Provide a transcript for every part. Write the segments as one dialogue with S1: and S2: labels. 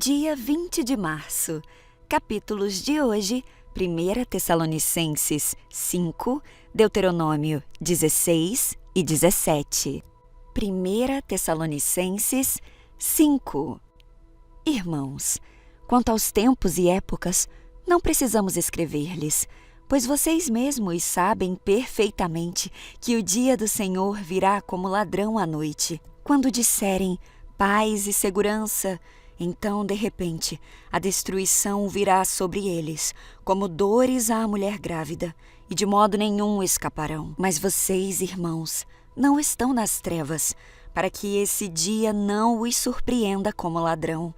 S1: Dia 20 de março. Capítulos de hoje: 1 Tessalonicenses 5, Deuteronômio 16 e 17. 1 Tessalonicenses 5. Irmãos, quanto aos tempos e épocas, não precisamos escrever-lhes, pois vocês mesmos sabem perfeitamente que o dia do Senhor virá como ladrão à noite. Quando disserem paz e segurança, então, de repente, a destruição virá sobre eles, como dores à mulher grávida, e de modo nenhum escaparão. Mas vocês, irmãos, não estão nas trevas, para que esse dia não os surpreenda como ladrão.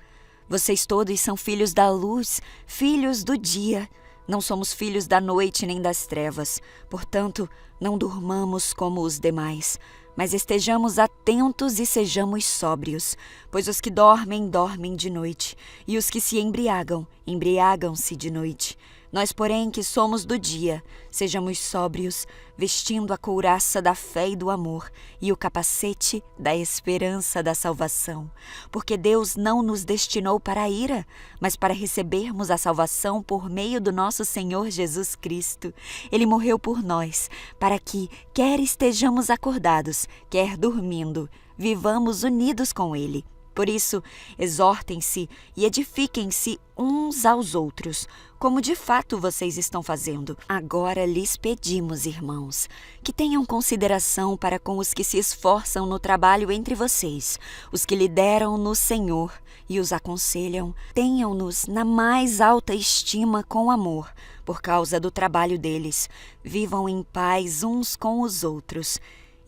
S1: Vocês todos são filhos da luz, filhos do dia. Não somos filhos da noite nem das trevas. Portanto, não durmamos como os demais, mas estejamos atentos e sejamos sóbrios. Pois os que dormem, dormem de noite, e os que se embriagam, embriagam-se de noite. Nós, porém, que somos do dia, sejamos sóbrios, vestindo a couraça da fé e do amor e o capacete da esperança da salvação. Porque Deus não nos destinou para a ira, mas para recebermos a salvação por meio do nosso Senhor Jesus Cristo. Ele morreu por nós, para que, quer estejamos acordados, quer dormindo, vivamos unidos com Ele. Por isso, exortem-se e edifiquem-se uns aos outros, como de fato vocês estão fazendo. Agora lhes pedimos, irmãos, que tenham consideração para com os que se esforçam no trabalho entre vocês, os que lideram no Senhor e os aconselham. Tenham-nos na mais alta estima com amor, por causa do trabalho deles. Vivam em paz uns com os outros.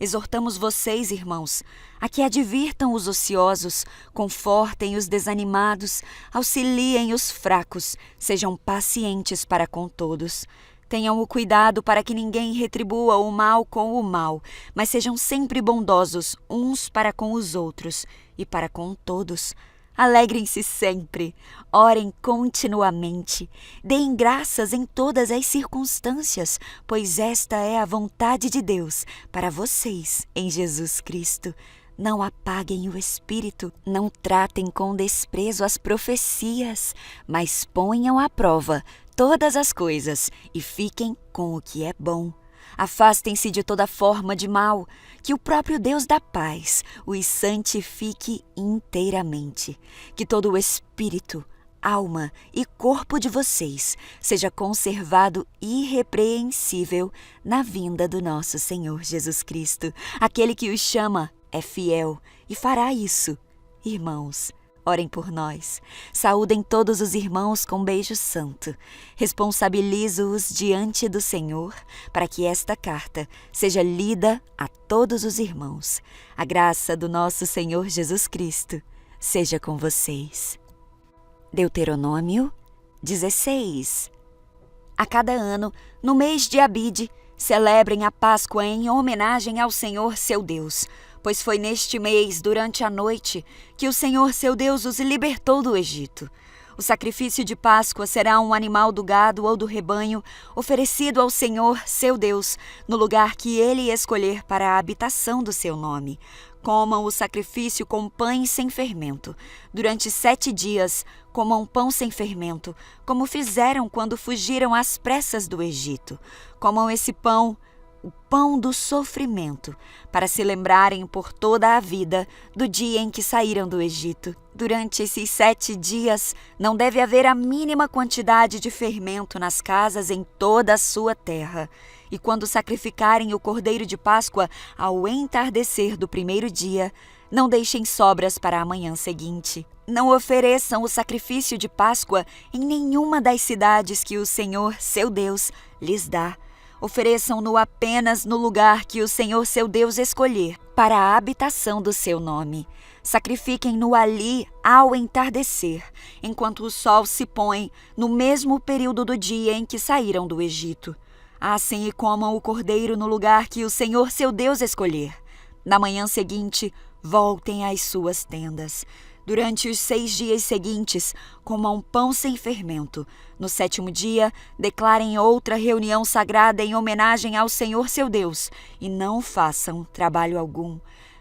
S1: Exortamos vocês, irmãos, a que advirtam os ociosos, confortem os desanimados, auxiliem os fracos, sejam pacientes para com todos. Tenham o cuidado para que ninguém retribua o mal com o mal, mas sejam sempre bondosos uns para com os outros e para com todos. Alegrem-se sempre, orem continuamente, deem graças em todas as circunstâncias, pois esta é a vontade de Deus para vocês em Jesus Cristo. Não apaguem o espírito, não tratem com desprezo as profecias, mas ponham à prova todas as coisas e fiquem com o que é bom. Afastem-se de toda forma de mal, que o próprio Deus da paz os santifique inteiramente. Que todo o espírito, alma e corpo de vocês seja conservado irrepreensível na vinda do nosso Senhor Jesus Cristo. Aquele que os chama é fiel e fará isso. Irmãos, orem por nós. Saúdem todos os irmãos com beijo santo. Responsabilizo-os diante do Senhor para que esta carta seja lida a todos os irmãos. A graça do nosso Senhor Jesus Cristo seja com vocês. Deuteronômio 16. A cada ano, no mês de Abide, celebrem a Páscoa em homenagem ao Senhor seu Deus, pois foi neste mês, durante a noite, que o Senhor seu Deus os libertou do Egito. O sacrifício de Páscoa será um animal do gado ou do rebanho, oferecido ao Senhor seu Deus, no lugar que ele escolher para a habitação do seu nome. Comam o sacrifício com pães sem fermento. Durante 7 dias, comam pão sem fermento, como fizeram quando fugiram às pressas do Egito. Comam esse pão, o pão do sofrimento, para se lembrarem por toda a vida do dia em que saíram do Egito. Durante esses 7 dias, não deve haver a mínima quantidade de fermento nas casas em toda a sua terra. E quando sacrificarem o cordeiro de Páscoa ao entardecer do primeiro dia, não deixem sobras para a manhã seguinte. Não ofereçam o sacrifício de Páscoa em nenhuma das cidades que o Senhor, seu Deus, lhes dá. Ofereçam-no apenas no lugar que o Senhor seu Deus escolher para a habitação do seu nome. Sacrifiquem-no ali ao entardecer, enquanto o sol se põe, no mesmo período do dia em que saíram do Egito. Assem e comam o cordeiro no lugar que o Senhor seu Deus escolher. Na manhã seguinte, voltem às suas tendas. Durante os 6 dias seguintes, comam pão sem fermento. No 7º dia, declarem outra reunião sagrada em homenagem ao Senhor seu Deus, e não façam trabalho algum.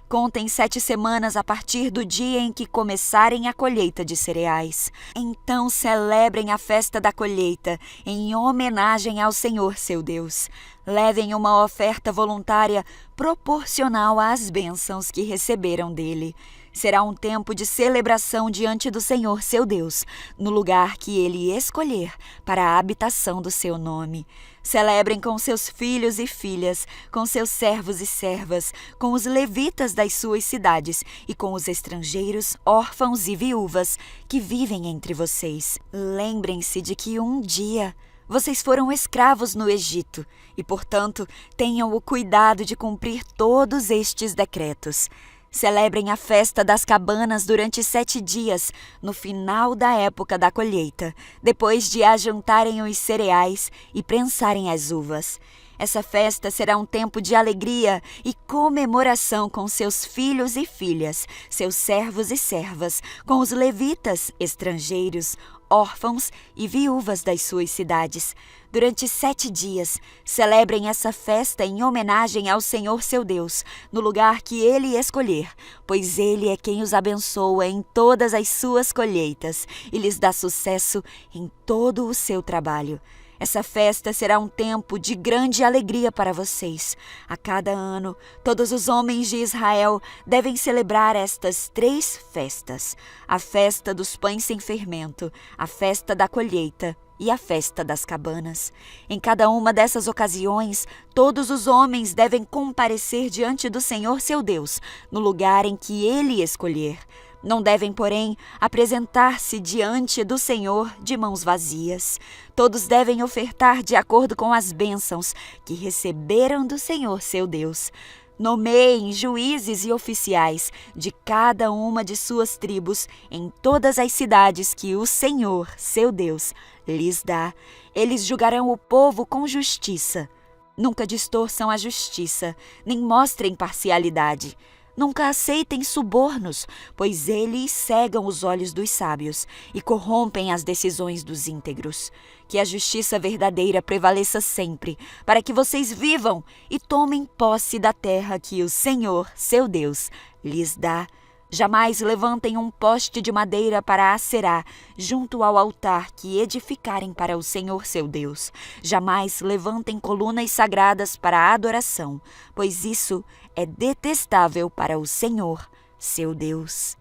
S1: Contem 7 semanas a partir do dia em que começarem a colheita de cereais. Então celebrem a festa da colheita em homenagem ao Senhor seu Deus. Levem uma oferta voluntária proporcional às bênçãos que receberam dele. Será um tempo de celebração diante do Senhor seu Deus, no lugar que ele escolher para a habitação do seu nome. Celebrem com seus filhos e filhas, com seus servos e servas, com os levitas das suas cidades e com os estrangeiros, órfãos e viúvas que vivem entre vocês. Lembrem-se de que um dia vocês foram escravos no Egito e, portanto, tenham o cuidado de cumprir todos estes decretos. Celebrem a festa das cabanas durante 7 dias, no final da época da colheita, depois de ajuntarem os cereais e prensarem as uvas. Essa festa será um tempo de alegria e comemoração com seus filhos e filhas, seus servos e servas, com os levitas, estrangeiros, órfãos e viúvas das suas cidades. Durante 7 dias, celebrem essa festa em homenagem ao Senhor seu Deus, no lugar que ele escolher, pois ele é quem os abençoa em todas as suas colheitas e lhes dá sucesso em todo o seu trabalho. Essa festa será um tempo de grande alegria para vocês. A cada ano, todos os homens de Israel devem celebrar estas 3 festas: a festa dos pães sem fermento, a festa da colheita e a festa das cabanas. Em cada uma dessas ocasiões, todos os homens devem comparecer diante do Senhor seu Deus, no lugar em que ele escolher. Não devem, porém, apresentar-se diante do Senhor de mãos vazias. Todos devem ofertar de acordo com as bênçãos que receberam do Senhor seu Deus. Nomeiem juízes e oficiais de cada uma de suas tribos em todas as cidades que o Senhor, seu Deus, lhes dá. Eles julgarão o povo com justiça. Nunca distorçam a justiça, nem mostrem parcialidade. Nunca aceitem subornos, pois eles cegam os olhos dos sábios e corrompem as decisões dos íntegros. Que a justiça verdadeira prevaleça sempre, para que vocês vivam e tomem posse da terra que o Senhor, seu Deus, lhes dá. Jamais levantem um poste de madeira para acerar junto ao altar que edificarem para o Senhor seu Deus. Jamais levantem colunas sagradas para a adoração, pois isso é detestável para o Senhor seu Deus.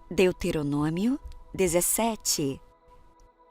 S1: Deuteronômio 17.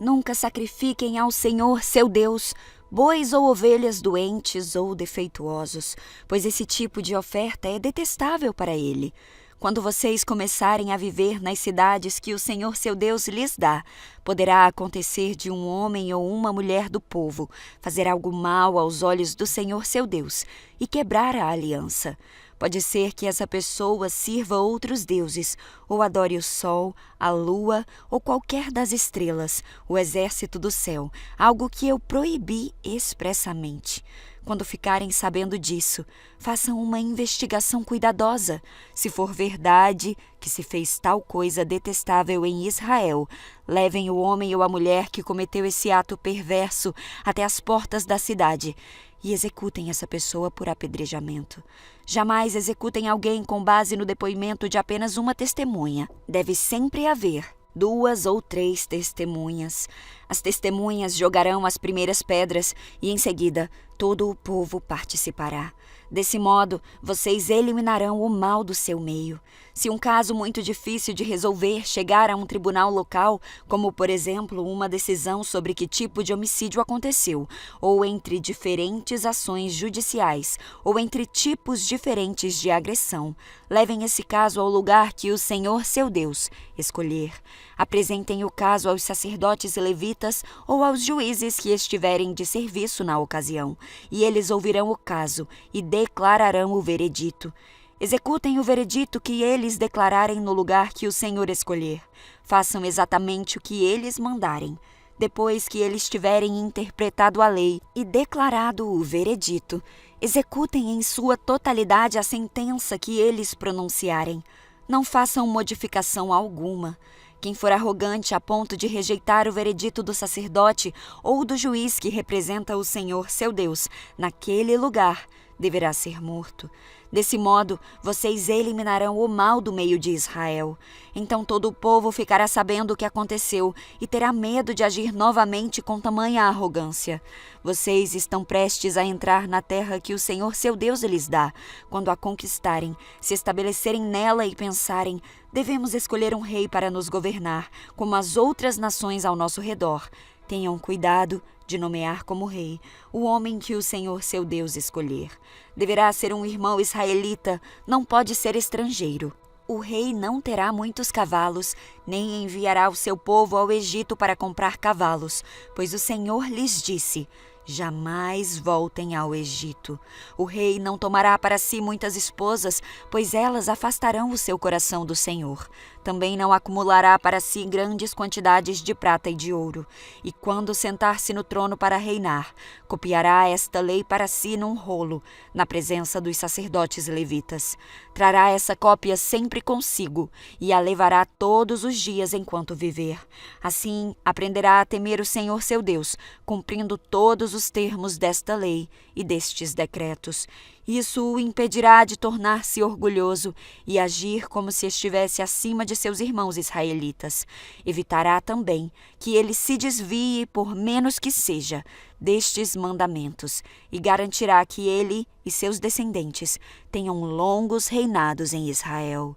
S1: Nunca sacrifiquem ao Senhor seu Deus bois ou ovelhas doentes ou defeituosos, pois esse tipo de oferta é detestável para ele. Quando vocês começarem a viver nas cidades que o Senhor seu Deus lhes dá, poderá acontecer de um homem ou uma mulher do povo fazer algo mal aos olhos do Senhor seu Deus e quebrar a aliança. Pode ser que essa pessoa sirva outros deuses, ou adore o sol, a lua ou qualquer das estrelas, o exército do céu, algo que eu proibi expressamente. Quando ficarem sabendo disso, façam uma investigação cuidadosa. Se for verdade que se fez tal coisa detestável em Israel, levem o homem ou a mulher que cometeu esse ato perverso até as portas da cidade e executem essa pessoa por apedrejamento. Jamais executem alguém com base no depoimento de apenas uma testemunha. Deve sempre haver 2 ou 3 testemunhas. As testemunhas jogarão as primeiras pedras e, em seguida, todo o povo participará. Desse modo, vocês eliminarão o mal do seu meio. Se um caso muito difícil de resolver chegar a um tribunal local, como, por exemplo, uma decisão sobre que tipo de homicídio aconteceu, ou entre diferentes ações judiciais, ou entre tipos diferentes de agressão, levem esse caso ao lugar que o Senhor, seu Deus, escolher. Apresentem o caso aos sacerdotes levitas ou aos juízes que estiverem de serviço na ocasião, e eles ouvirão o caso e declararão o veredito. Executem o veredito que eles declararem no lugar que o Senhor escolher. Façam exatamente o que eles mandarem. Depois que eles tiverem interpretado a lei e declarado o veredito, executem em sua totalidade a sentença que eles pronunciarem. Não façam modificação alguma. Quem for arrogante a ponto de rejeitar o veredito do sacerdote ou do juiz que representa o Senhor, seu Deus, naquele lugar, deverá ser morto. Desse modo, vocês eliminarão o mal do meio de Israel. Então todo o povo ficará sabendo o que aconteceu e terá medo de agir novamente com tamanha arrogância. Vocês estão prestes a entrar na terra que o Senhor seu Deus lhes dá. Quando a conquistarem, se estabelecerem nela e pensarem: devemos escolher um rei para nos governar, como as outras nações ao nosso redor. Tenham cuidado de nomear como rei o homem que o Senhor seu Deus escolher. Deverá ser um irmão israelita, não pode ser estrangeiro. O rei não terá muitos cavalos, nem enviará o seu povo ao Egito para comprar cavalos, pois o Senhor lhes disse: jamais voltem ao Egito. O rei não tomará para si muitas esposas, pois elas afastarão o seu coração do Senhor. Também não acumulará para si grandes quantidades de prata e de ouro. E quando sentar-se no trono para reinar, copiará esta lei para si num rolo, na presença dos sacerdotes levitas. Trará essa cópia sempre consigo e a levará todos os dias enquanto viver. Assim, aprenderá a temer o Senhor seu Deus, cumprindo todos os termos desta lei e destes decretos. Isso o impedirá de tornar-se orgulhoso e agir como se estivesse acima de seus irmãos israelitas. Evitará também que ele se desvie, por menos que seja, destes mandamentos e garantirá que ele e seus descendentes tenham longos reinados em Israel.